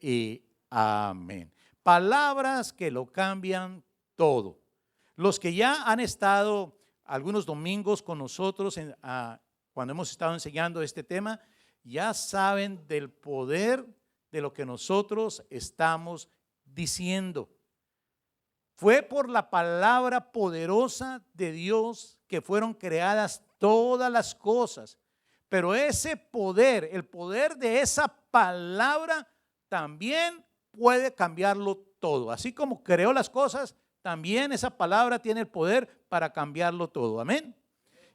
y amén. Palabras que lo cambian todo. Los que ya han estado algunos domingos con nosotros cuando hemos estado enseñando este tema, ya saben del poder de lo que nosotros estamos diciendo. Fue por la palabra poderosa de Dios que fueron creadas todas las cosas. Pero ese poder, el poder de esa palabra también puede cambiarlo todo. Así como creó las cosas, también esa palabra tiene el poder para cambiarlo todo. Amén.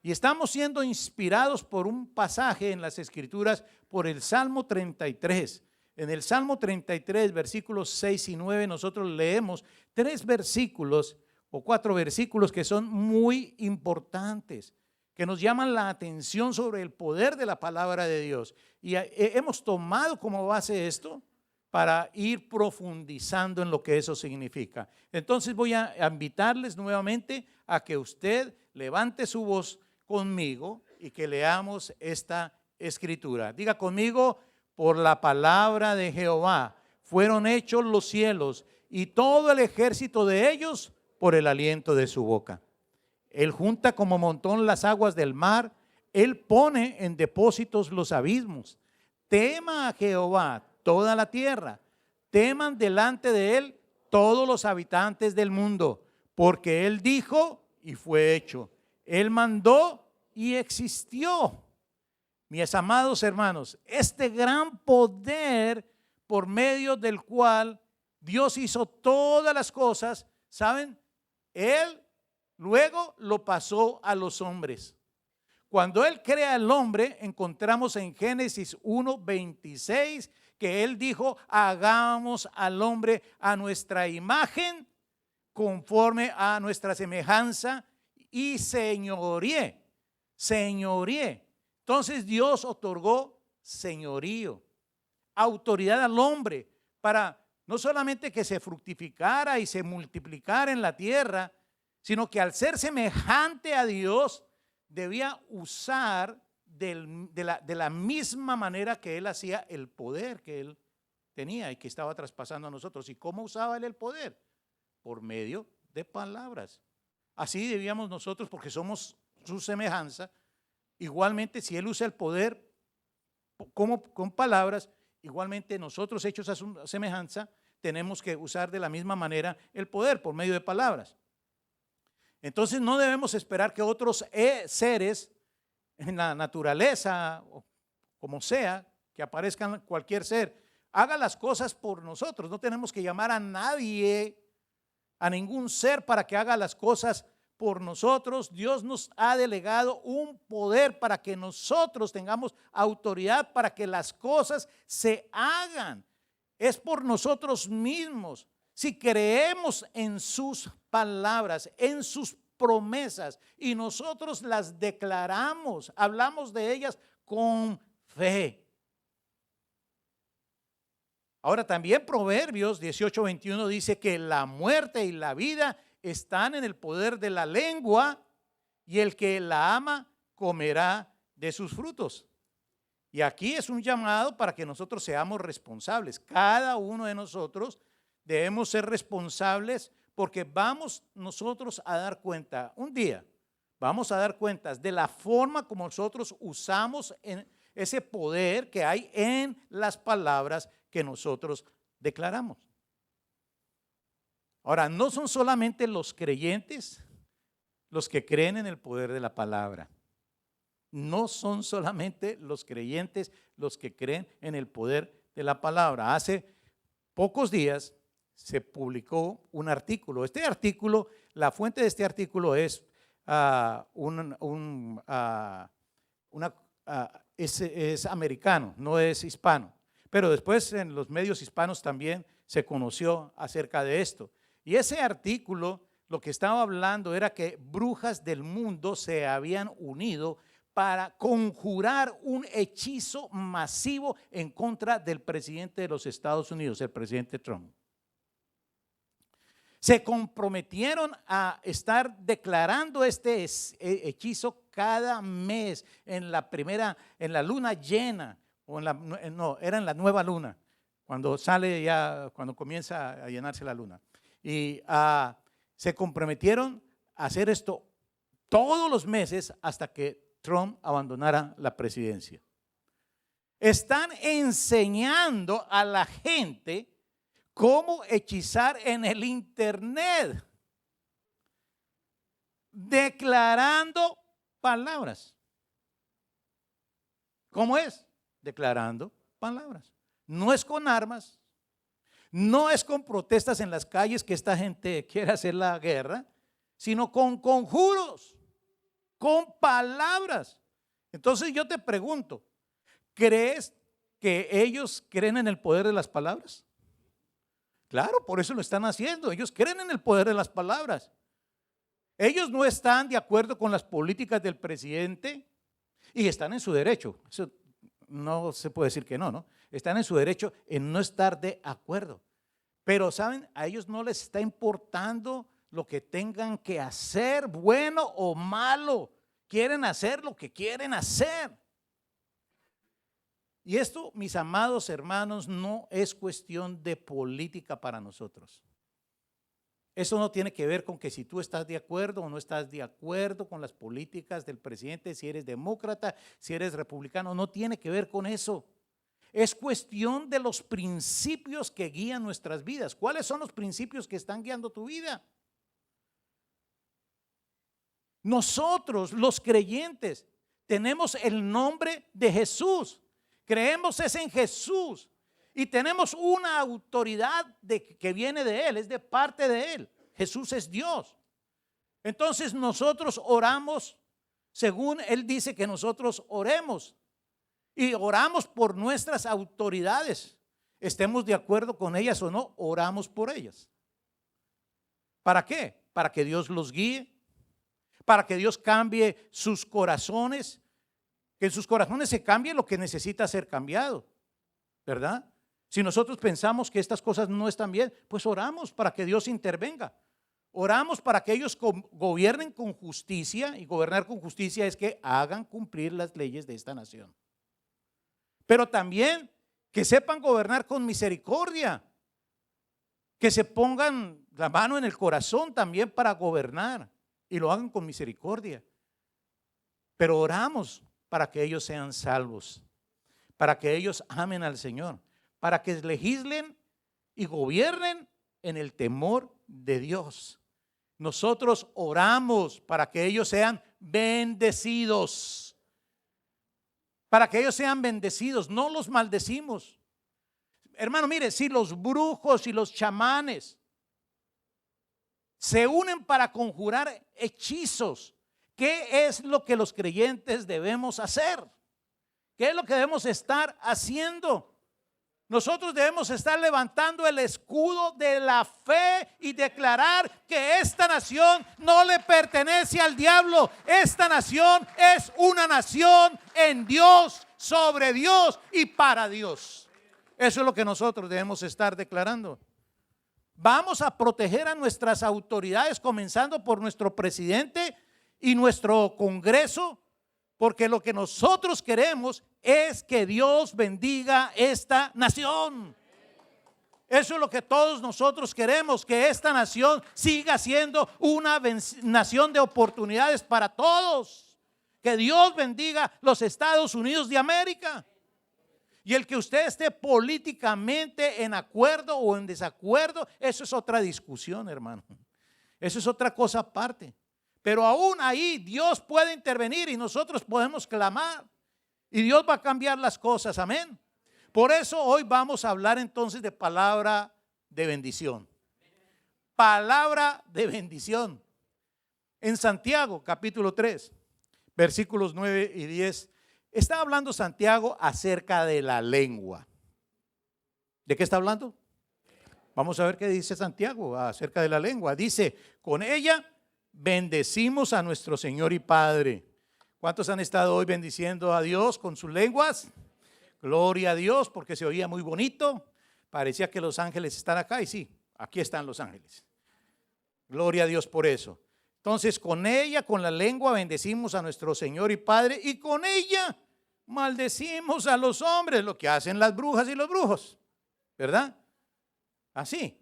Y estamos siendo inspirados por un pasaje en las Escrituras, por el Salmo 33. En el Salmo 33, versículos 6 y 9, nosotros leemos 3 versículos o 4 versículos que son muy importantes, que nos llaman la atención sobre el poder de la palabra de Dios. Y hemos tomado como base esto para ir profundizando en lo que eso significa. Entonces voy a invitarles nuevamente a que usted levante su voz conmigo y que leamos esta escritura. Diga conmigo: por la palabra de Jehová fueron hechos los cielos y todo el ejército de ellos por el aliento de su boca. Él junta como montón las aguas del mar, él pone en depósitos los abismos. Tema a Jehová toda la tierra, teman delante de él todos los habitantes del mundo, porque él dijo y fue hecho, él mandó y existió. Mis amados hermanos, este gran poder por medio del cual Dios hizo todas las cosas, ¿saben? Él luego lo pasó a los hombres. Cuando Él crea al hombre, encontramos en Génesis 1:26 que Él dijo: hagamos al hombre a nuestra imagen, conforme a nuestra semejanza, y señoríe. Entonces Dios otorgó señorío, autoridad al hombre para no solamente que se fructificara y se multiplicara en la tierra, sino que al ser semejante a Dios debía usar de la misma manera que Él hacía el poder que Él tenía y que estaba traspasando a nosotros. ¿Y cómo usaba Él el poder? Por medio de palabras. Así debíamos nosotros, porque somos su semejanza. Igualmente, si Él usa el poder como con palabras, igualmente nosotros, hechos a su semejanza, tenemos que usar de la misma manera el poder por medio de palabras. Entonces no debemos esperar que otros seres en la naturaleza, o como sea, que aparezcan cualquier ser, haga las cosas por nosotros. No tenemos que llamar a nadie, a ningún ser, para que haga las cosas por nosotros. Dios nos ha delegado un poder para que nosotros tengamos autoridad para que las cosas se hagan. Es por nosotros mismos. Si creemos en sus palabras, en sus promesas, y nosotros las declaramos, hablamos de ellas con fe. Ahora también Proverbios 18:21 dice que la muerte y la vida están en el poder de la lengua, y el que la ama comerá de sus frutos. Y aquí es un llamado para que nosotros seamos responsables. Cada uno de nosotros debemos ser responsables, porque vamos nosotros a dar cuenta, un día vamos a dar cuentas de la forma como nosotros usamos en ese poder que hay en las palabras que nosotros declaramos. Ahora, no son solamente los creyentes los que creen en el poder de la palabra. No son solamente los creyentes los que creen en el poder de la palabra. Hace pocos días se publicó un artículo. Este artículo, la fuente de este artículo es es americano, no es hispano. Pero después en los medios hispanos también se conoció acerca de esto. Y ese artículo lo que estaba hablando era que brujas del mundo se habían unido para conjurar un hechizo masivo en contra del presidente de los Estados Unidos, el presidente Trump. Se comprometieron a estar declarando este hechizo cada mes en la luna llena, era en la nueva luna, cuando sale ya, cuando comienza a llenarse la luna. Y se comprometieron a hacer esto todos los meses hasta que Trump abandonara la presidencia. Están enseñando a la gente cómo hechizar en el internet, declarando palabras. ¿Cómo es? Declarando palabras. No es con armas, no es con protestas en las calles que esta gente quiere hacer la guerra, sino con conjuros, con palabras. Entonces yo te pregunto, ¿crees que ellos creen en el poder de las palabras? Claro, por eso lo están haciendo. Ellos creen en el poder de las palabras. Ellos no están de acuerdo con las políticas del presidente y están en su derecho. Eso no se puede decir que no, ¿no? Están en su derecho en no estar de acuerdo. Pero, ¿saben? A ellos no les está importando lo que tengan que hacer, bueno o malo. Quieren hacer lo que quieren hacer. Y esto, mis amados hermanos, no es cuestión de política para nosotros. Eso no tiene que ver con que si tú estás de acuerdo o no estás de acuerdo con las políticas del presidente, si eres demócrata, si eres republicano, no tiene que ver con eso. Es cuestión de los principios que guían nuestras vidas. ¿Cuáles son los principios que están guiando tu vida? Nosotros, los creyentes, tenemos el nombre de Jesús. Creemos es en Jesús. Y tenemos una autoridad que viene de Él, es de parte de Él. Jesús es Dios. Entonces nosotros oramos según Él dice que nosotros oremos. Y oramos por nuestras autoridades. Estemos de acuerdo con ellas o no, oramos por ellas. ¿Para qué? Para que Dios los guíe. Para que Dios cambie sus corazones. Que en sus corazones se cambie lo que necesita ser cambiado. ¿Verdad? Si nosotros pensamos que estas cosas no están bien, pues oramos para que Dios intervenga. Oramos para que ellos gobiernen con justicia, y gobernar con justicia es que hagan cumplir las leyes de esta nación. Pero también que sepan gobernar con misericordia, que se pongan la mano en el corazón también para gobernar y lo hagan con misericordia. Pero oramos para que ellos sean salvos, para que ellos amen al Señor, para que legislen y gobiernen en el temor de Dios. Nosotros oramos para que ellos sean bendecidos. Para que ellos sean bendecidos, no los maldecimos. Hermano, mire, si los brujos y los chamanes se unen para conjurar hechizos, ¿qué es lo que los creyentes debemos hacer? ¿Qué es lo que debemos estar haciendo? Nosotros debemos estar levantando el escudo de la fe y declarar que esta nación no le pertenece al diablo. Esta nación es una nación en Dios, sobre Dios y para Dios. Eso es lo que nosotros debemos estar declarando. Vamos a proteger a nuestras autoridades, comenzando por nuestro presidente y nuestro Congreso, porque lo que nosotros queremos es que Dios bendiga esta nación. Eso es lo que todos nosotros queremos, que esta nación siga siendo una nación de oportunidades para todos. Que Dios bendiga los Estados Unidos de América. Y el que usted esté políticamente en acuerdo o en desacuerdo, eso es otra discusión, hermano. Eso es otra cosa aparte. Pero aún ahí Dios puede intervenir y nosotros podemos clamar. Y Dios va a cambiar las cosas, amén. Por eso hoy vamos a hablar entonces de palabra de bendición. Palabra de bendición. En Santiago capítulo 3, versículos 9 y 10, está hablando Santiago acerca de la lengua. ¿De qué está hablando? Vamos a ver qué dice Santiago acerca de la lengua. Dice, con ella bendecimos a nuestro Señor y Padre. ¿Cuántos han estado hoy bendiciendo a Dios con sus lenguas? Gloria a Dios, porque se oía muy bonito. Parecía que los ángeles están acá y sí, aquí están los ángeles. Gloria a Dios por eso. Entonces, con ella, con la lengua, bendecimos a nuestro Señor y Padre, y con ella maldecimos a los hombres, lo que hacen las brujas y los brujos. ¿verdad? Así.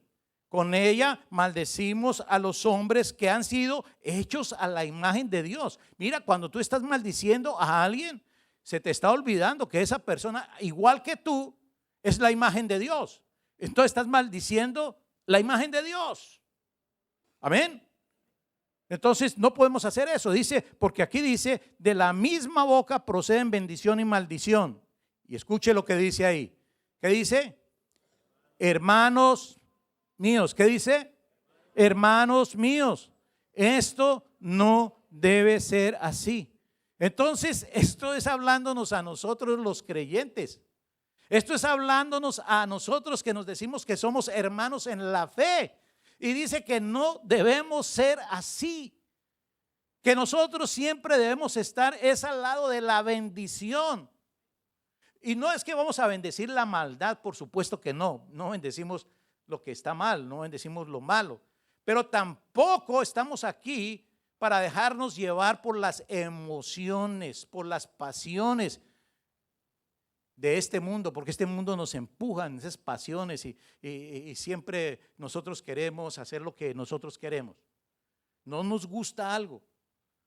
Con ella maldecimos a los hombres que han sido hechos a la imagen de Dios. Mira, cuando tú estás maldiciendo a alguien, se te está olvidando que esa persona, igual que tú, es la imagen de Dios. Entonces estás maldiciendo la imagen de Dios. Amén. Entonces no podemos hacer eso. Dice, porque aquí dice, de la misma boca proceden bendición y maldición. Y escuche lo que dice ahí. ¿Qué dice? Hermanos míos. ¿Qué dice? Hermanos míos, esto no debe ser así. Entonces, esto es hablándonos a nosotros los creyentes. Esto es hablándonos a nosotros que nos decimos que somos hermanos en la fe. Y dice que no debemos ser así. Que nosotros siempre debemos estar es al lado de la bendición. Y no es que vamos a bendecir la maldad, por supuesto que no. No bendecimos lo que está mal, no bendecimos lo malo. Pero tampoco estamos aquí para dejarnos llevar por las emociones, por las pasiones de este mundo, porque este mundo nos empuja en esas pasiones y siempre nosotros queremos hacer lo que nosotros queremos. No nos gusta algo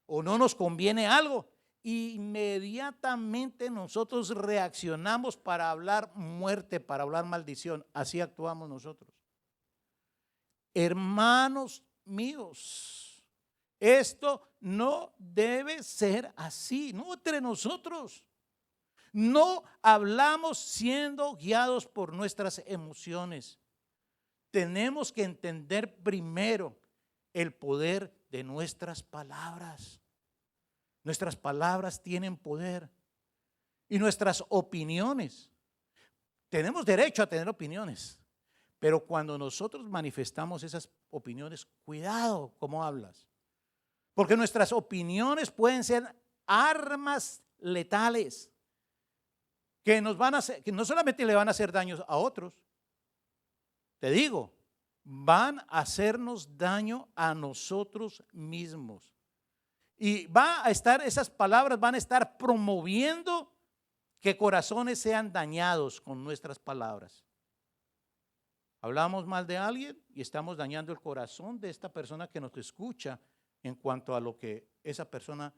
o no nos conviene algo, inmediatamente nosotros reaccionamos para hablar muerte, para hablar maldición. Así actuamos nosotros. Hermanos míos, esto no debe ser así, no entre nosotros. No hablamos siendo guiados por nuestras emociones. Tenemos que entender primero el poder de nuestras palabras. Nuestras palabras tienen poder. Y nuestras opiniones. Tenemos derecho a tener opiniones. Pero cuando nosotros manifestamos esas opiniones, cuidado cómo hablas. Porque nuestras opiniones pueden ser armas letales. Que nos van a hacer, que no solamente le van a hacer daños a otros, te digo, van a hacernos daño a nosotros mismos. Y va a estar, esas palabras van a estar promoviendo que corazones sean dañados con nuestras palabras. Hablamos mal de alguien y estamos dañando el corazón de esta persona que nos escucha en cuanto a lo que esa persona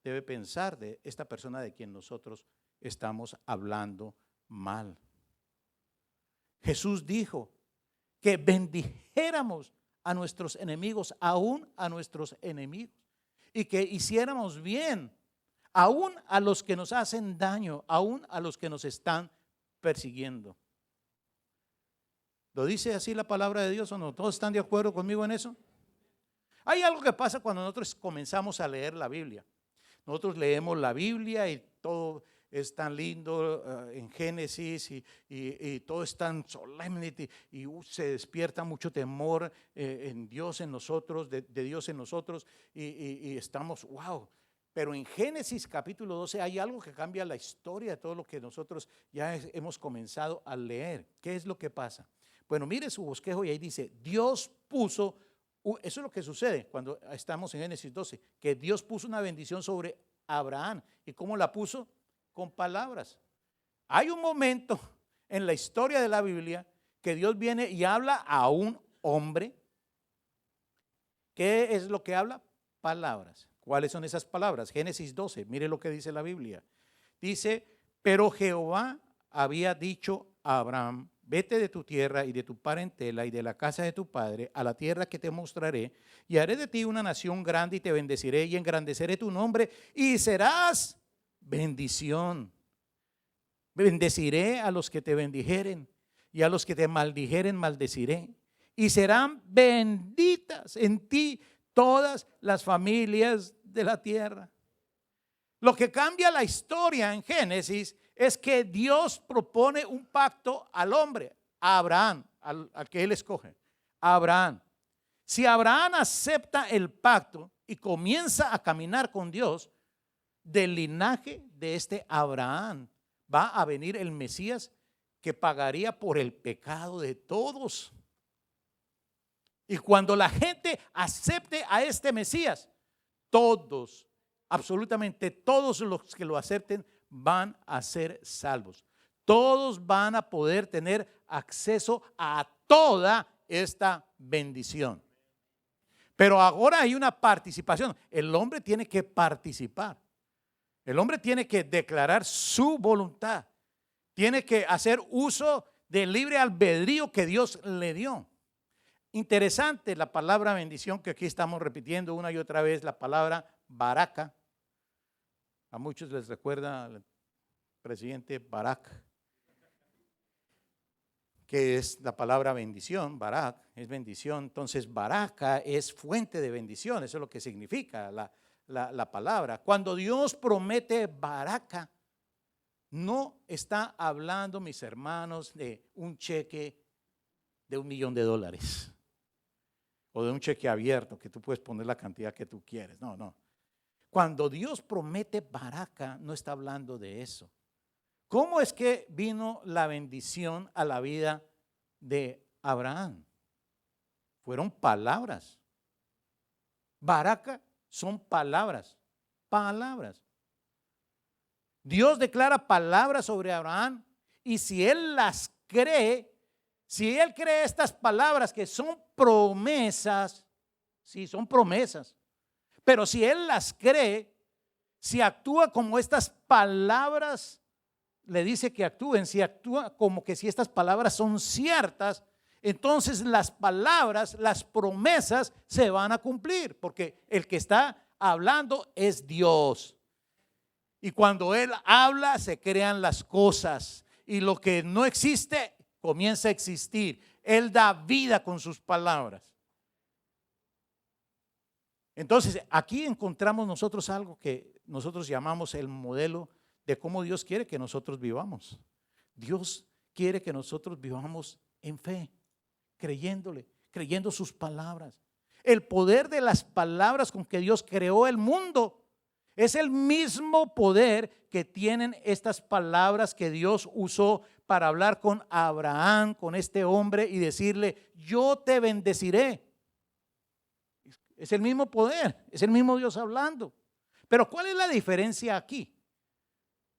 debe pensar de esta persona de quien nosotros estamos hablando mal. Jesús dijo que bendijéramos a nuestros enemigos, aún a nuestros enemigos, y que hiciéramos bien, aún a los que nos hacen daño, aún a los que nos están persiguiendo. ¿Lo dice así la palabra de Dios o no? ¿Todos están de acuerdo conmigo en eso? Hay algo que pasa cuando nosotros comenzamos a leer la Biblia. Nosotros leemos la Biblia y todo es tan lindo en Génesis y todo es tan solemne y se despierta mucho temor en Dios en nosotros, de Dios en nosotros y estamos, wow. Pero en Génesis capítulo 12 hay algo que cambia la historia de todo lo que nosotros ya hemos comenzado a leer. ¿Qué es lo que pasa? Bueno, mire su bosquejo y ahí dice, Dios puso, eso es lo que sucede cuando estamos en Génesis 12, que Dios puso una bendición sobre Abraham. ¿Y cómo la puso? Con palabras. Hay un momento en la historia de la Biblia que Dios viene y habla a un hombre. ¿Qué es lo que habla? Palabras. ¿Cuáles son esas palabras? Génesis 12, mire lo que dice la Biblia. Dice, pero Jehová había dicho a Abraham, vete de tu tierra y de tu parentela y de la casa de tu padre a la tierra que te mostraré y haré de ti una nación grande y te bendeciré y engrandeceré tu nombre y serás bendición. Bendeciré a los que te bendijeren y a los que te maldijeren maldeciré y serán benditas en ti todas las familias de la tierra. Lo que cambia la historia en Génesis es que Dios propone un pacto al hombre, a Abraham, al que él escoge, a Abraham. Si Abraham acepta el pacto y comienza a caminar con Dios, del linaje de este Abraham va a venir el Mesías que pagaría por el pecado de todos. Y cuando la gente acepte a este Mesías, todos, absolutamente todos los que lo acepten van a ser salvos. Todos van a poder tener acceso a toda esta bendición. Pero ahora hay una participación. El hombre tiene que participar. El hombre tiene que declarar su voluntad. Tiene que hacer uso del libre albedrío que Dios le dio. Interesante la palabra bendición, que aquí estamos repitiendo una y otra vez, la palabra baraka. A muchos les recuerda al presidente Barack, que es la palabra bendición. Barak es bendición. Entonces baraka es fuente de bendición. Eso es lo que significa la palabra. Cuando Dios promete baraka, no está hablando, mis hermanos, de un cheque de $1.000.000 o de un cheque abierto que tú puedes poner la cantidad que tú quieres. No, no. Cuando Dios promete baraka, no está hablando de eso. ¿Cómo es que vino la bendición a la vida de Abraham? Fueron palabras. Baraka son palabras. Palabras. Dios declara palabras sobre Abraham, y si él las cree, si él cree estas palabras que son promesas, sí, son promesas, pero si él las cree, si actúa como estas palabras le dice que actúen, si actúa como que si estas palabras son ciertas, entonces las palabras, las promesas se van a cumplir, porque el que está hablando es Dios. Y cuando Él habla, se crean las cosas, y lo que no existe comienza a existir. Él da vida con sus palabras. Entonces, aquí encontramos nosotros algo que nosotros llamamos el modelo de cómo Dios quiere que nosotros vivamos. Dios quiere que nosotros vivamos en fe, creyéndole, creyendo sus palabras. El poder de las palabras con que Dios creó el mundo es el mismo poder que tienen estas palabras que Dios usó para hablar con Abraham, con este hombre, y decirle: yo te bendeciré. Es el mismo poder, es el mismo Dios hablando. Pero ¿cuál es la diferencia aquí?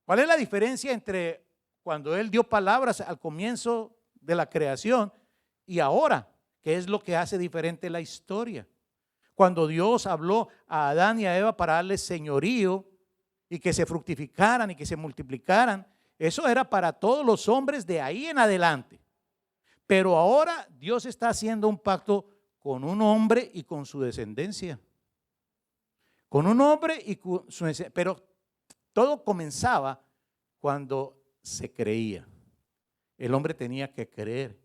¿Cuál es la diferencia entre cuando Él dio palabras al comienzo de la creación y ahora? ¿Qué es lo que hace diferente la historia? Cuando Dios habló a Adán y a Eva para darles señorío y que se fructificaran y que se multiplicaran, eso era para todos los hombres de ahí en adelante. Pero ahora Dios está haciendo un pacto con un hombre y con su descendencia. Con un hombre y con su descendencia. Pero todo comenzaba cuando se creía. El hombre tenía que creer.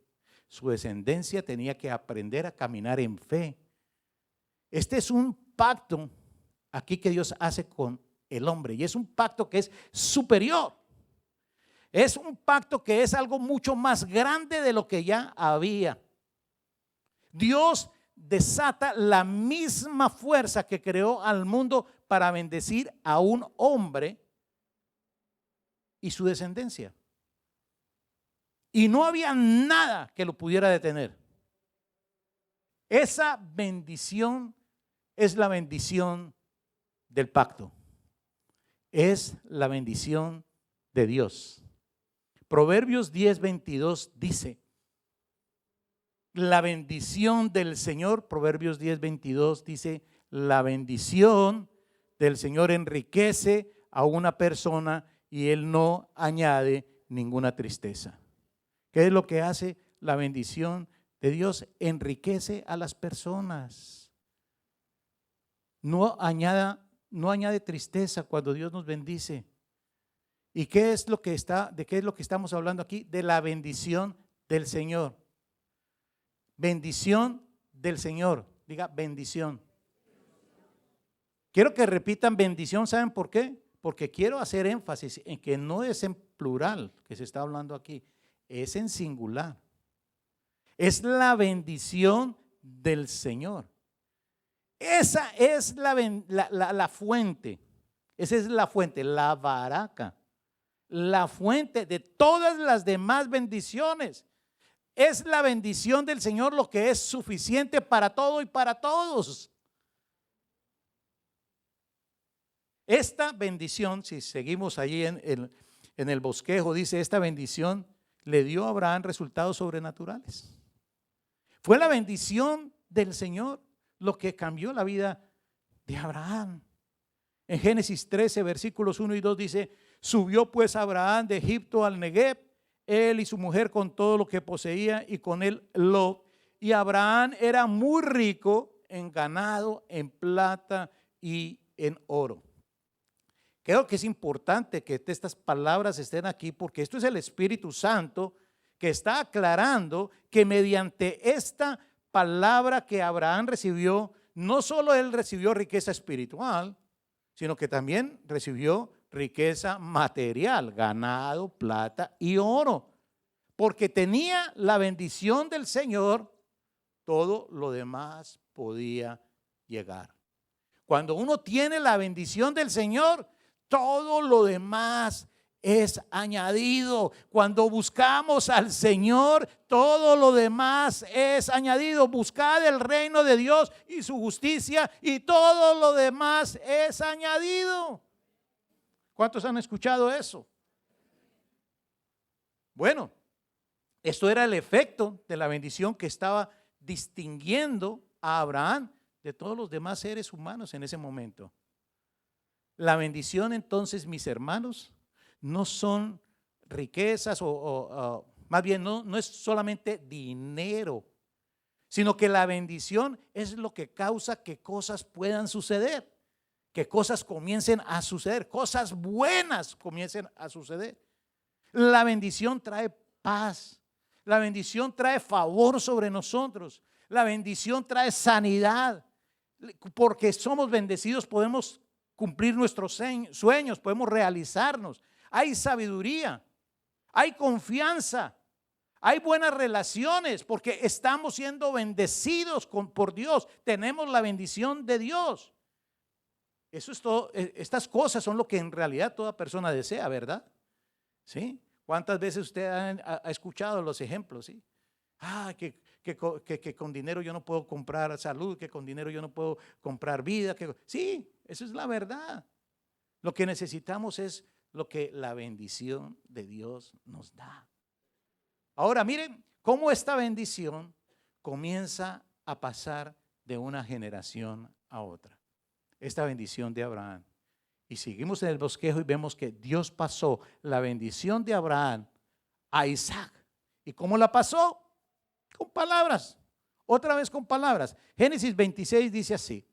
Su descendencia tenía que aprender a caminar en fe. Este es un pacto aquí que Dios hace con el hombre, y es un pacto que es superior. Es un pacto que es algo mucho más grande de lo que ya había. Dios desata la misma fuerza que creó al mundo para bendecir a un hombre y su descendencia. Y no había nada que lo pudiera detener. Esa bendición es la bendición del pacto. Es la bendición de Dios. Proverbios 10:22 dice: la bendición del Señor, Proverbios 10:22 dice: la bendición del Señor enriquece a una persona y Él no añade ninguna tristeza. ¿Qué es lo que hace la bendición de Dios? Enriquece a las personas. No añade tristeza cuando Dios nos bendice. ¿Y qué es lo que de qué es lo que estamos hablando aquí? De la bendición del Señor. Bendición del Señor. Diga bendición. Quiero que repitan bendición. ¿Saben por qué? Porque quiero hacer énfasis en que no es en plural que se está hablando aquí, es en singular. Es la bendición del Señor. Esa es la fuente. Esa es la fuente, la baraka. La fuente de todas las demás bendiciones. Es la bendición del Señor lo que es suficiente para todo y para todos. Esta bendición, si seguimos allí en en el bosquejo, dice, esta bendición le dio a Abraham resultados sobrenaturales. Fue la bendición del Señor lo que cambió la vida de Abraham. En Génesis 13, versículos 1 y 2 dice, subió pues Abraham de Egipto al Negev, él y su mujer con todo lo que poseía y con él Lot. Y Abraham era muy rico en ganado, en plata y en oro. Creo que es importante que estas palabras estén aquí porque esto es el Espíritu Santo que está aclarando que mediante esta palabra que Abraham recibió, no solo él recibió riqueza espiritual, sino que también recibió riqueza material, ganado, plata y oro. Porque tenía la bendición del Señor, todo lo demás podía llegar. Cuando uno tiene la bendición del Señor, todo lo demás es añadido. Cuando buscamos al Señor, todo lo demás es añadido. Buscad el reino de Dios y su justicia y todo lo demás es añadido. ¿Cuántos han escuchado eso? Bueno, esto era el efecto de la bendición que estaba distinguiendo a Abraham de todos los demás seres humanos en ese momento. La bendición entonces, mis hermanos, no son riquezas o más bien no es solamente dinero, sino que la bendición es lo que causa que cosas puedan suceder, que cosas comiencen a suceder, cosas buenas comiencen a suceder. La bendición trae paz, la bendición trae favor sobre nosotros, la bendición trae sanidad, porque somos bendecidos podemos cumplir nuestros sueños, podemos realizarnos. Hay sabiduría, hay confianza, hay buenas relaciones, porque estamos siendo bendecidos por Dios. Tenemos la bendición de Dios. Eso es todo. Estas cosas son lo que en realidad toda persona desea, ¿verdad? ¿Sí? ¿Cuántas veces usted ha escuchado los ejemplos? ¿Sí? Que con dinero yo no puedo comprar salud, que con dinero yo no puedo comprar vida. Sí, eso es la verdad. Lo que necesitamos es lo que la bendición de Dios nos da. Ahora miren cómo esta bendición comienza a pasar de una generación a otra. Esta bendición de Abraham. Y seguimos en el bosquejo y vemos que Dios pasó la bendición de Abraham a Isaac. ¿Y cómo la pasó? Con palabras, otra vez con palabras. Génesis 26 dice así: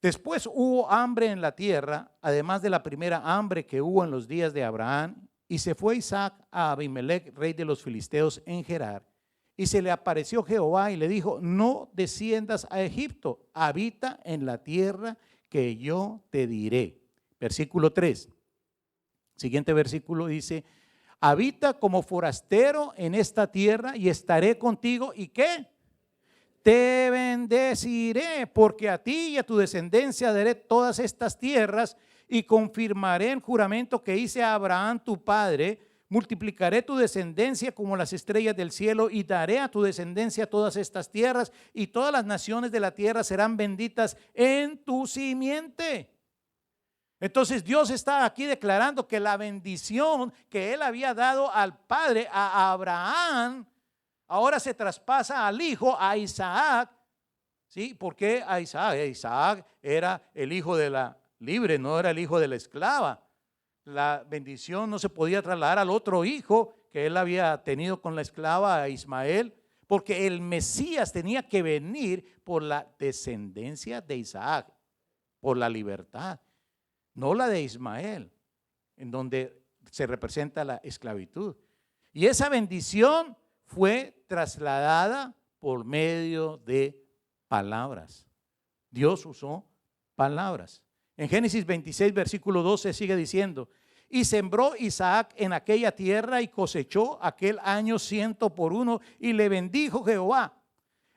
después hubo hambre en la tierra, además de la primera hambre que hubo en los días de Abraham, y se fue Isaac a Abimelech, rey de los filisteos, en Gerar, y se le apareció Jehová y le dijo: no desciendas a Egipto, habita en la tierra que yo te diré. Versículo 3. Siguiente versículo dice: habita como forastero en esta tierra y estaré contigo. ¿Y qué? Te bendeciré, porque a ti y a tu descendencia daré todas estas tierras y confirmaré el juramento que hice a Abraham tu padre. Multiplicaré tu descendencia como las estrellas del cielo y daré a tu descendencia todas estas tierras y todas las naciones de la tierra serán benditas en tu simiente. Entonces Dios está aquí declarando que la bendición que él había dado al padre, a Abraham, ahora se traspasa al hijo, a Isaac. ¿Sí? ¿Por qué a Isaac? Isaac era el hijo de la libre, no era el hijo de la esclava. La bendición no se podía trasladar al otro hijo que él había tenido con la esclava, a Ismael, porque el Mesías tenía que venir por la descendencia de Isaac, por la libertad, no la de Ismael, en donde se representa la esclavitud. Y esa bendición fue trasladada por medio de palabras. Dios usó palabras. En Génesis 26, versículo 12 sigue diciendo: y sembró Isaac en aquella tierra y cosechó aquel año 100 por 1 y le bendijo Jehová.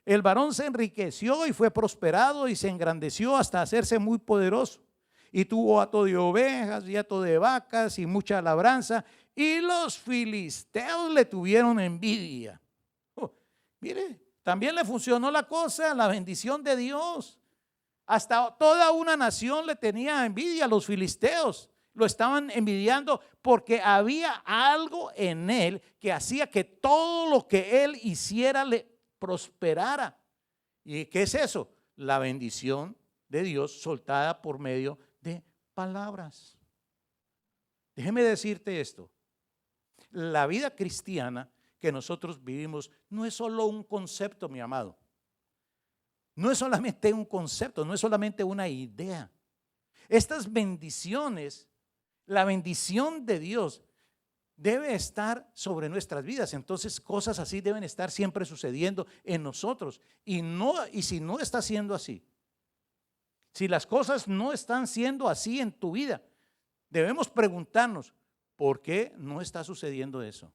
El varón se enriqueció y fue prosperado y se engrandeció hasta hacerse muy poderoso. Y tuvo hato de ovejas y hato de vacas y mucha labranza. Y los filisteos le tuvieron envidia. Mire, también le funcionó la cosa, la bendición de Dios. Hasta toda una nación le tenía envidia a los filisteos. lo estaban envidiando porque había algo en él que hacía que todo lo que él hiciera le prosperara. ¿Y qué es eso? La bendición de Dios soltada por medio de palabras. Déjeme decirte esto. La vida cristiana que nosotros vivimos no es solo un concepto, mi amado. No es solamente un concepto, no es solamente una idea. Estas bendiciones, la bendición de Dios debe estar sobre nuestras vidas. Entonces cosas así deben estar siempre sucediendo en nosotros. Y si no está siendo así, si las cosas no están siendo así en tu vida, debemos preguntarnos, ¿por qué no está sucediendo eso?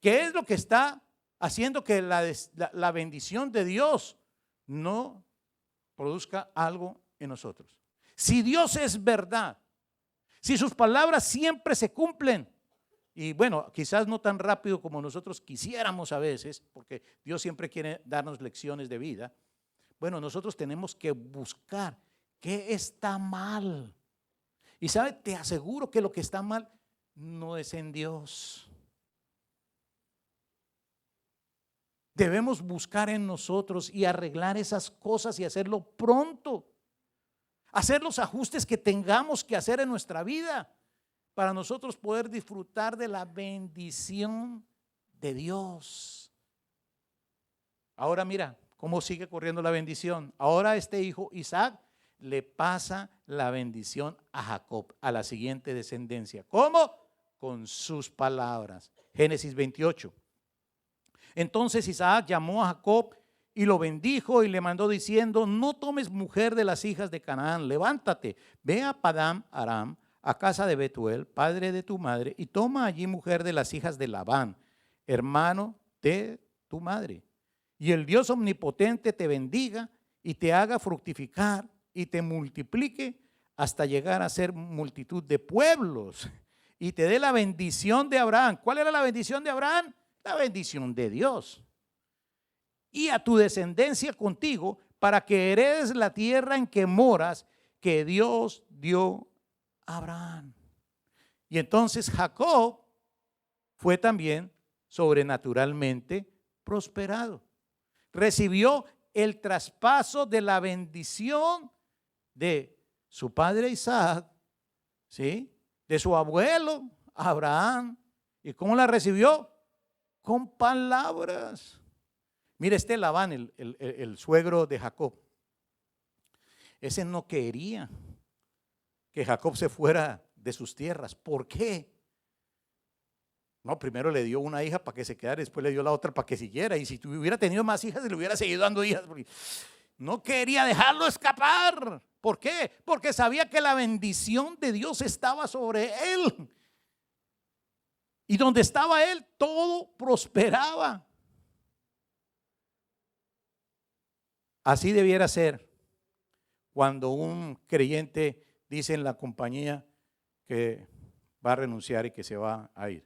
¿Qué es lo que está haciendo que la bendición de Dios no produzca algo en nosotros? Si Dios es verdad, si sus palabras siempre se cumplen, y bueno, quizás no tan rápido como nosotros quisiéramos a veces, porque Dios siempre quiere darnos lecciones de vida, bueno, nosotros tenemos que buscar qué está mal. Y sabe, te aseguro que lo que está mal no es en Dios. Debemos buscar en nosotros y arreglar esas cosas y hacerlo pronto. Hacer los ajustes que tengamos que hacer en nuestra vida para nosotros poder disfrutar de la bendición de Dios. Ahora mira cómo sigue corriendo la bendición. Ahora este hijo Isaac le pasa la bendición a Jacob, a la siguiente descendencia. ¿Cómo? Con sus palabras. Génesis 28. Entonces Isaac llamó a Jacob y lo bendijo y le mandó diciendo: no tomes mujer de las hijas de Canaán, levántate, ve a Padán Aram, a casa de Betuel, padre de tu madre, y toma allí mujer de las hijas de Labán, hermano de tu madre. Y el Dios omnipotente te bendiga y te haga fructificar y te multiplique hasta llegar a ser multitud de pueblos y te dé la bendición de Abraham. ¿Cuál era la bendición de Abraham? La bendición de Dios. Y a tu descendencia contigo, para que heredes la tierra en que moras, que Dios dio a Abraham. Y entonces Jacob fue también sobrenaturalmente prosperado. Recibió el traspaso de la bendición de su padre Isaac, ¿sí? De su abuelo Abraham. ¿Y cómo la recibió? Con palabras. Mire, este Labán, el suegro de Jacob, ese no quería que Jacob se fuera de sus tierras. ¿Por qué? No, primero le dio una hija para que se quedara, después le dio la otra para que siguiera. Y si hubiera tenido más hijas, le hubiera seguido dando hijas. No quería dejarlo escapar. ¿Por qué? Porque sabía que la bendición de Dios estaba sobre él. Y donde estaba él, todo prosperaba. Así debiera ser cuando un creyente dice en la compañía que va a renunciar y que se va a ir.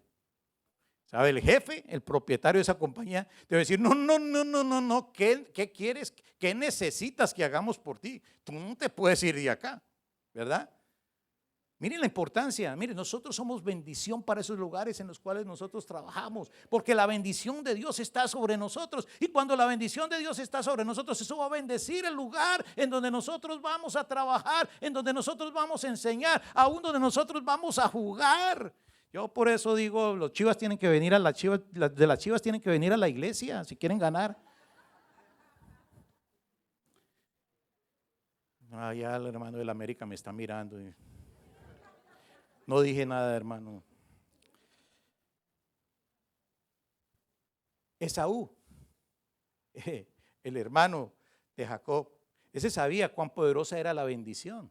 ¿Sabe? El jefe, el propietario de esa compañía debe decir: no, ¿qué quieres? ¿Qué necesitas que hagamos por ti? Tú no te puedes ir de acá, ¿verdad? Miren la importancia, miren, nosotros somos bendición para esos lugares en los cuales nosotros trabajamos, porque la bendición de Dios está sobre nosotros, y cuando la bendición de Dios está sobre nosotros, eso va a bendecir el lugar en donde nosotros vamos a trabajar, en donde nosotros vamos a enseñar, aún donde nosotros vamos a jugar. Yo por eso digo, los Chivas tienen que venir a las Chivas tienen que venir a la iglesia si quieren ganar. Ya el hermano del América me está mirando. No dije nada, hermano. Esaú, el hermano de Jacob, ese sabía cuán poderosa era la bendición.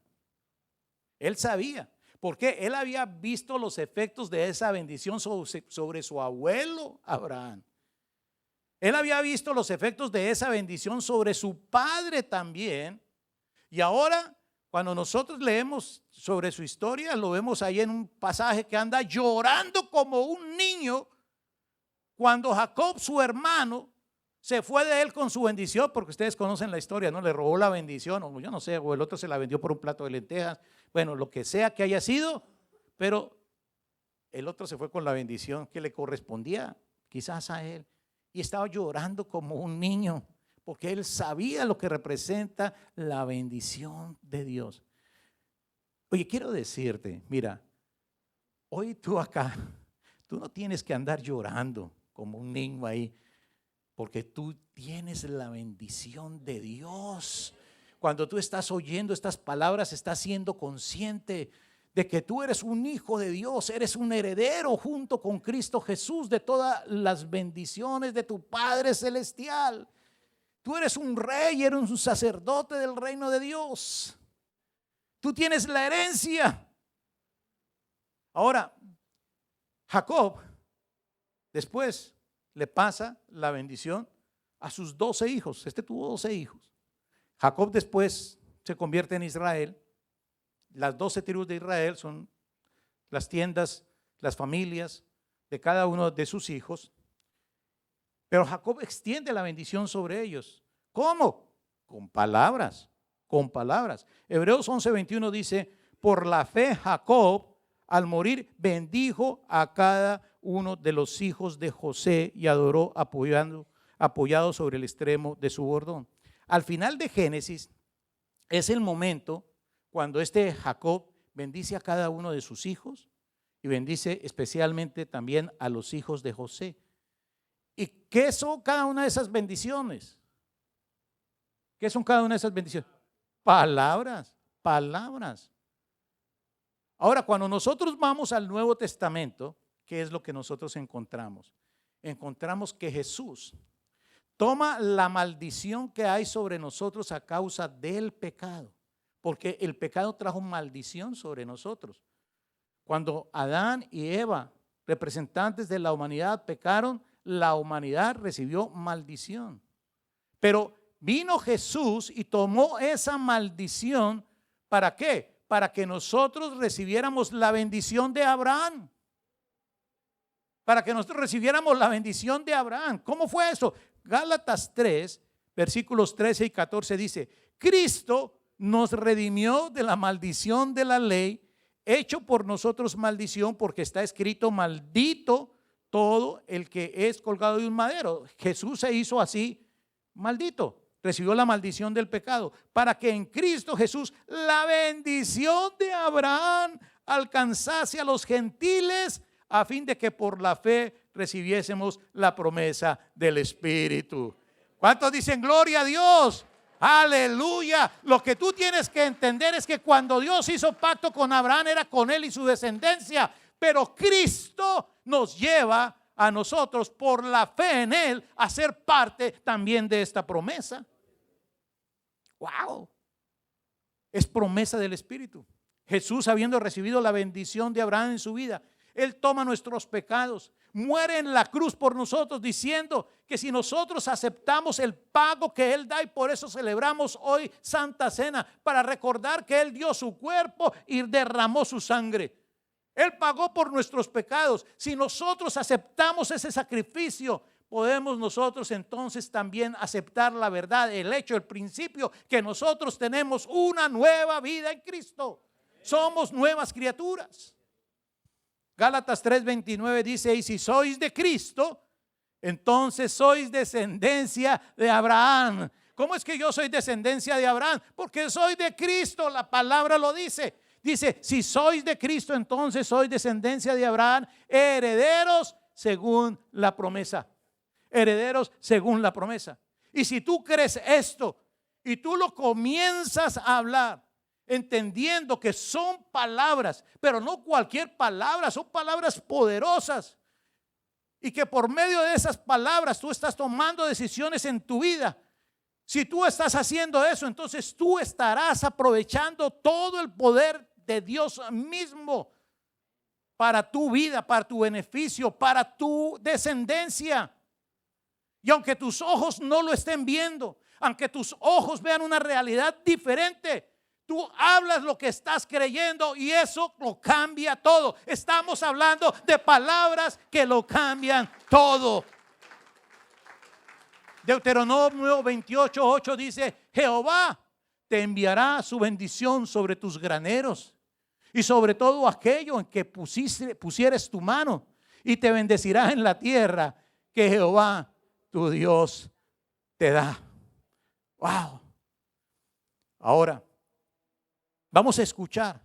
Él sabía. Porque él había visto los efectos de esa bendición sobre su abuelo Abraham. Él había visto los efectos de esa bendición sobre su padre también. Y ahora, cuando nosotros leemos sobre su historia, lo vemos ahí en un pasaje que anda llorando como un niño cuando Jacob, su hermano, se fue de él con su bendición, porque ustedes conocen la historia, ¿no? Le robó la bendición, o yo no sé, o el otro se la vendió por un plato de lentejas. Bueno, lo que sea que haya sido, pero el otro se fue con la bendición que le correspondía quizás a él. Y estaba llorando como un niño, porque él sabía lo que representa la bendición de Dios. Oye, quiero decirte, mira, hoy tú acá, tú no tienes que andar llorando como un niño ahí, porque tú tienes la bendición de Dios. Cuando tú estás oyendo estas palabras, estás siendo consciente de que tú eres un hijo de Dios, eres un heredero junto con Cristo Jesús de todas las bendiciones de tu Padre Celestial. Tú eres un rey, eres un sacerdote del reino de Dios. Tú tienes la herencia. Ahora, Jacob después le pasa la bendición a sus 12 hijos. Este tuvo 12 hijos. Jacob después se convierte en Israel. Las 12 tribus de Israel son las tiendas, las familias de cada uno de sus hijos. Pero Jacob extiende la bendición sobre ellos. ¿Cómo? Con palabras, con palabras. Hebreos 11:21 dice, por la fe Jacob al morir bendijo a cada uno de los hijos de José y adoró apoyado sobre el extremo de su bordón. Al final de Génesis es el momento cuando este Jacob bendice a cada uno de sus hijos y bendice especialmente también a los hijos de José. ¿Y qué son cada una de esas bendiciones? ¿Qué son cada una de esas bendiciones? Palabras, palabras. Ahora, cuando nosotros vamos al Nuevo Testamento, ¿qué es lo que nosotros encontramos? Encontramos que Jesús toma la maldición que hay sobre nosotros a causa del pecado, porque el pecado trajo maldición sobre nosotros. Cuando Adán y Eva, representantes de la humanidad, pecaron, la humanidad recibió maldición. Pero vino Jesús y tomó esa maldición, ¿para qué? Para que nosotros recibiéramos la bendición de Abraham. Para que nosotros recibiéramos la bendición de Abraham. ¿Cómo fue eso? Gálatas 3, versículos 13 y 14 dice, Cristo nos redimió de la maldición de la ley, hecho por nosotros maldición, porque está escrito, maldito todo el que es colgado de un madero. Jesús se hizo así, maldito. Recibió la maldición del pecado, para que en Cristo Jesús la bendición de Abraham alcanzase a los gentiles, a fin de que por la fe recibiésemos la promesa del Espíritu. ¿Cuántos dicen gloria a Dios? Aleluya. Lo que tú tienes que entender es que cuando Dios hizo pacto con Abraham era con él y su descendencia, pero Cristo nos lleva a nosotros por la fe en él a ser parte también de esta promesa. Wow, es promesa del Espíritu. Jesús, habiendo recibido la bendición de Abraham en su vida, él toma nuestros pecados, muere en la cruz por nosotros, diciendo que si nosotros aceptamos el pago que él da, y por eso celebramos hoy Santa Cena, para recordar que él dio su cuerpo y derramó su sangre. Él pagó por nuestros pecados. Si nosotros aceptamos ese sacrificio, podemos nosotros entonces también aceptar la verdad, el hecho, el principio, que nosotros tenemos una nueva vida en Cristo. Somos nuevas criaturas. Gálatas 3:29 dice, y si sois de Cristo, entonces sois descendencia de Abraham. ¿Cómo es que yo soy descendencia de Abraham? Porque soy de Cristo, la palabra lo dice. Dice, si sois de Cristo, entonces sois descendencia de Abraham, herederos según la promesa. Herederos según la promesa. Y si tú crees esto y tú lo comienzas a hablar, entendiendo que son palabras, pero no cualquier palabra, son palabras poderosas, y que por medio de esas palabras tú estás tomando decisiones en tu vida. Si tú estás haciendo eso, entonces tú estarás aprovechando todo el poder de Dios mismo para tu vida, para tu beneficio, para tu descendencia. Y aunque tus ojos no lo estén viendo, aunque tus ojos vean una realidad diferente, tú hablas lo que estás creyendo y eso lo cambia todo. Estamos hablando de palabras que lo cambian todo. Deuteronomio 28:8 dice: Jehová te enviará su bendición sobre tus graneros y sobre todo aquello en que pusieres tu mano, y te bendecirá en la tierra que Jehová tu Dios te da. Wow. Ahora vamos a escuchar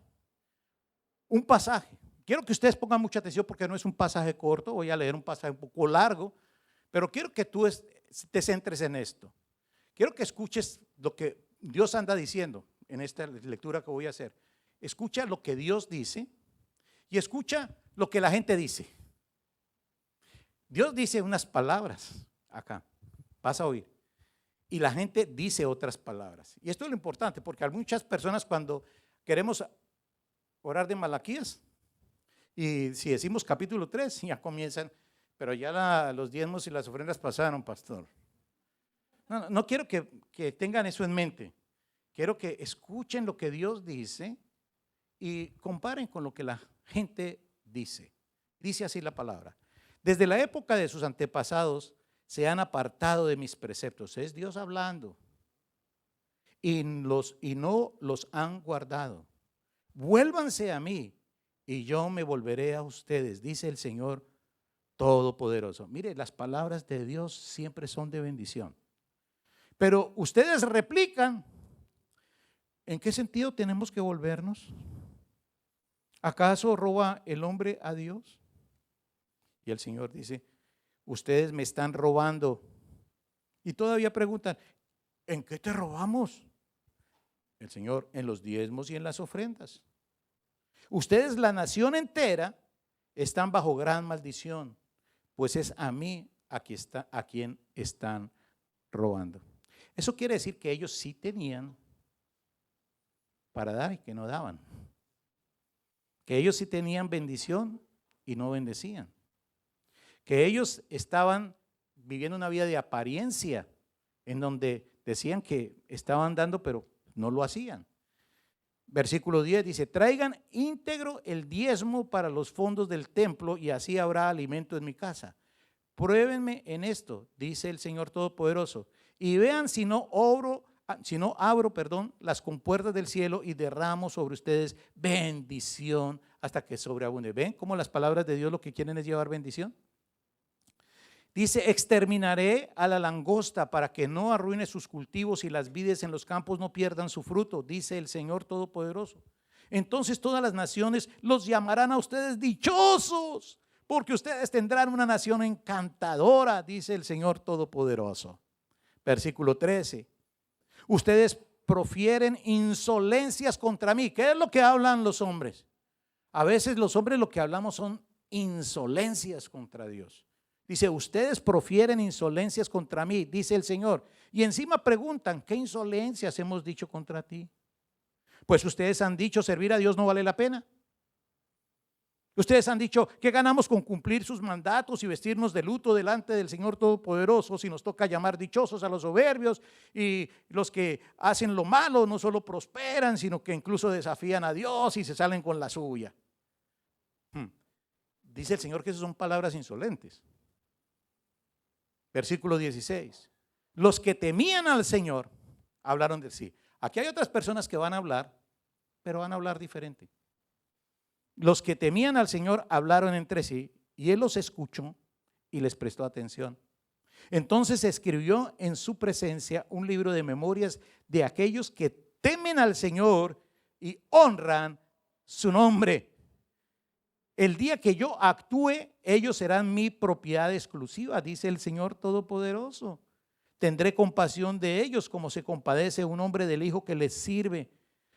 un pasaje. Quiero que ustedes pongan mucha atención porque no es un pasaje corto. Voy a leer un pasaje un poco largo, pero quiero que tú te centres en esto. Quiero que escuches lo que Dios anda diciendo en esta lectura que voy a hacer. Escucha lo que Dios dice y escucha lo que la gente dice. Dios dice unas palabras acá, vas a oír, y la gente dice otras palabras. Y esto es lo importante, porque hay muchas personas cuando queremos orar de Malaquías, y si decimos capítulo 3, ya comienzan, pero ya los diezmos y las ofrendas pasaron, pastor. No quiero que tengan eso en mente. Quiero que escuchen lo que Dios dice y comparen con lo que la gente dice. Dice así la palabra: desde la época de sus antepasados se han apartado de mis preceptos. Es Dios hablando. Y no los han guardado. Vuélvanse a mí y yo me volveré a ustedes, dice el Señor Todopoderoso. Mire, las palabras de Dios siempre son de bendición. Pero ustedes replican: ¿en qué sentido tenemos que volvernos? ¿Acaso roba el hombre a Dios? Y el Señor dice: ustedes me están robando. Y todavía preguntan: ¿en qué te robamos? El Señor: en los diezmos y en las ofrendas. Ustedes, la nación entera, están bajo gran maldición, pues es a mí a quien están robando. Eso quiere decir que ellos sí tenían para dar y que no daban. Que ellos sí tenían bendición y no bendecían. Que ellos estaban viviendo una vida de apariencia en donde decían que estaban dando, pero no lo hacían. Versículo 10 dice: traigan íntegro el diezmo para los fondos del templo y así habrá alimento en mi casa. Pruébenme en esto, dice el Señor Todopoderoso, y vean si no abro las compuertas del cielo y derramo sobre ustedes bendición hasta que sobreabunde. ¿Ven cómo las palabras de Dios lo que quieren es llevar bendición? Dice: exterminaré a la langosta para que no arruine sus cultivos y las vides en los campos no pierdan su fruto, dice el Señor Todopoderoso. Entonces todas las naciones los llamarán a ustedes dichosos, porque ustedes tendrán una nación encantadora, dice el Señor Todopoderoso. Versículo 13: ustedes profieren insolencias contra mí. ¿Qué es lo que hablan los hombres? A veces los hombres lo que hablamos son insolencias contra Dios. Dice: ustedes profieren insolencias contra mí, dice el Señor. Y encima preguntan: ¿qué insolencias hemos dicho contra ti? Pues ustedes han dicho: servir a Dios no vale la pena. Ustedes han dicho: ¿qué ganamos con cumplir sus mandatos y vestirnos de luto delante del Señor Todopoderoso si nos toca llamar dichosos a los soberbios? Y los que hacen lo malo no solo prosperan, sino que incluso desafían a Dios y se salen con la suya. Dice el Señor que esas son palabras insolentes. Versículo 16: los que temían al Señor hablaron de sí. Aquí hay otras personas que van a hablar, pero van a hablar diferente. Los que temían al Señor hablaron entre sí y Él los escuchó y les prestó atención. Entonces escribió en su presencia un libro de memorias de aquellos que temen al Señor y honran su nombre. El día que yo actúe, ellos serán mi propiedad exclusiva, dice el Señor Todopoderoso. Tendré compasión de ellos como se compadece un hombre del hijo que les sirve.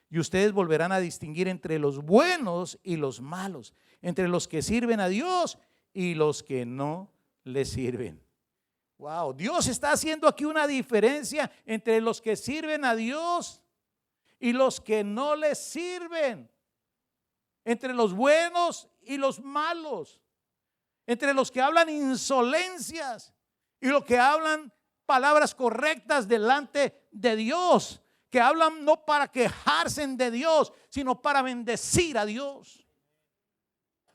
Y ustedes volverán a distinguir entre los buenos y los malos, entre los que sirven a Dios y los que no le sirven. Wow, Dios está haciendo aquí una diferencia entre los que sirven a Dios y los que no le sirven. Entre los buenos y los malos, entre los que hablan insolencias y los que hablan palabras correctas delante de Dios, que hablan no para quejarse de Dios, sino para bendecir a Dios.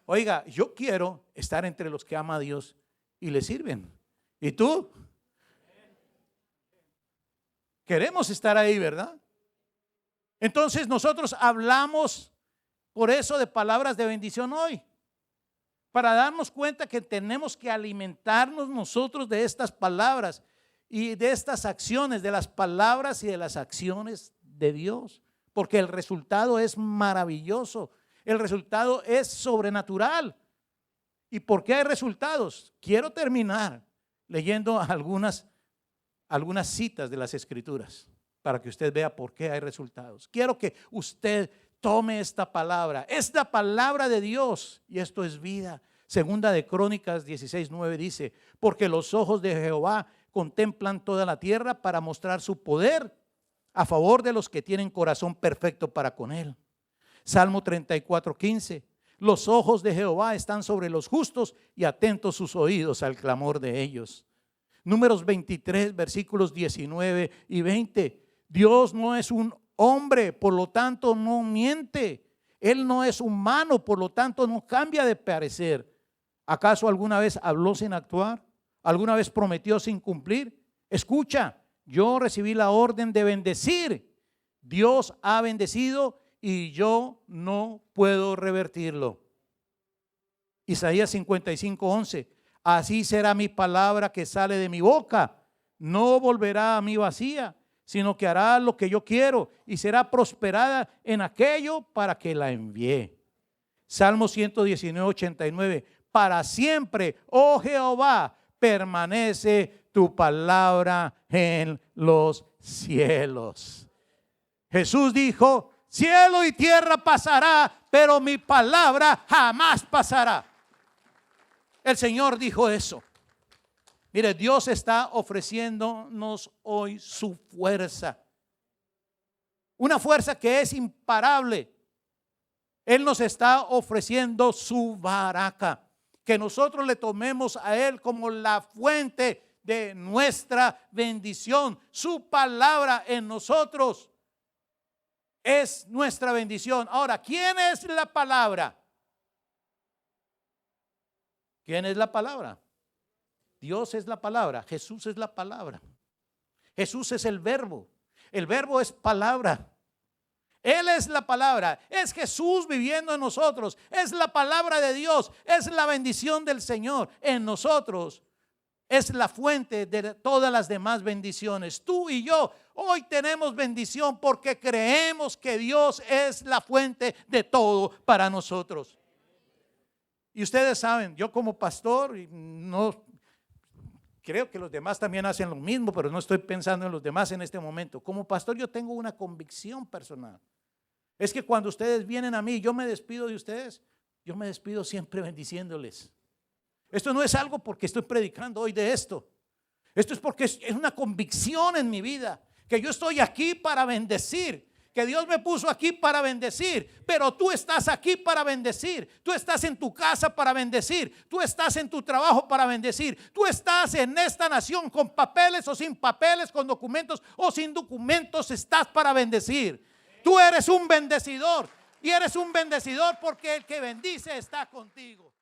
Oiga, yo quiero estar entre los que aman a Dios y le sirven. ¿Y tú? Queremos estar ahí, ¿verdad? Entonces nosotros hablamos por eso de palabras de bendición hoy, para darnos cuenta que tenemos que alimentarnos nosotros de estas palabras y de estas acciones, de las palabras y de las acciones de Dios, porque el resultado es maravilloso, el resultado es sobrenatural. ¿Y por qué hay resultados? Quiero terminar leyendo algunas citas de las Escrituras para que usted vea por qué hay resultados. Quiero que usted tome esta palabra, es la palabra de Dios y esto es vida. Segunda de Crónicas 16:9 dice: porque los ojos de Jehová contemplan toda la tierra para mostrar su poder a favor de los que tienen corazón perfecto para con él. Salmo 34:15: los ojos de Jehová están sobre los justos y atentos sus oídos al clamor de ellos. Números 23, versículos 19 y 20: Dios no es un hombre, por lo tanto no miente. Él no es humano, por lo tanto no cambia de parecer. ¿Acaso alguna vez habló sin actuar? ¿Alguna vez prometió sin cumplir? Escucha, yo recibí la orden de bendecir. Dios ha bendecido y yo no puedo revertirlo. Isaías 55:11: así será mi palabra que sale de mi boca. No volverá a mí vacía, sino que hará lo que yo quiero y será prosperada en aquello para que la envié. Salmo 119:89: para siempre, oh Jehová, permanece tu palabra en los cielos. Jesús dijo: cielo y tierra pasará, pero mi palabra jamás pasará. El Señor dijo eso. Mire, Dios está ofreciéndonos hoy su fuerza. Una fuerza que es imparable. Él nos está ofreciendo su baraca. Que nosotros le tomemos a Él como la fuente de nuestra bendición. Su palabra en nosotros es nuestra bendición. Ahora, ¿quién es la palabra? ¿Quién es la palabra? Dios es la palabra, Jesús es la palabra. Jesús es el verbo. El verbo es palabra. Él es la palabra, es Jesús viviendo en nosotros, es la palabra de Dios, es la bendición del Señor en nosotros, es la fuente de todas las demás bendiciones. Tú y yo hoy tenemos bendición porque creemos que Dios es la fuente de todo para nosotros. Y ustedes saben, yo como pastor, no creo que los demás también hacen lo mismo, pero no estoy pensando en los demás en este momento. Como pastor yo tengo una convicción personal. Es que cuando ustedes vienen a mí, yo me despido de ustedes, yo me despido siempre bendiciéndoles. Esto no es algo porque estoy predicando hoy de esto. Esto es porque es una convicción en mi vida, que yo estoy aquí para bendecir. Que Dios me puso aquí para bendecir, pero tú estás aquí para bendecir, tú estás en tu casa para bendecir, tú estás en tu trabajo para bendecir, tú estás en esta nación con papeles o sin papeles, con documentos o sin documentos, estás para bendecir. Tú eres un bendecidor y eres un bendecidor porque el que bendice está contigo.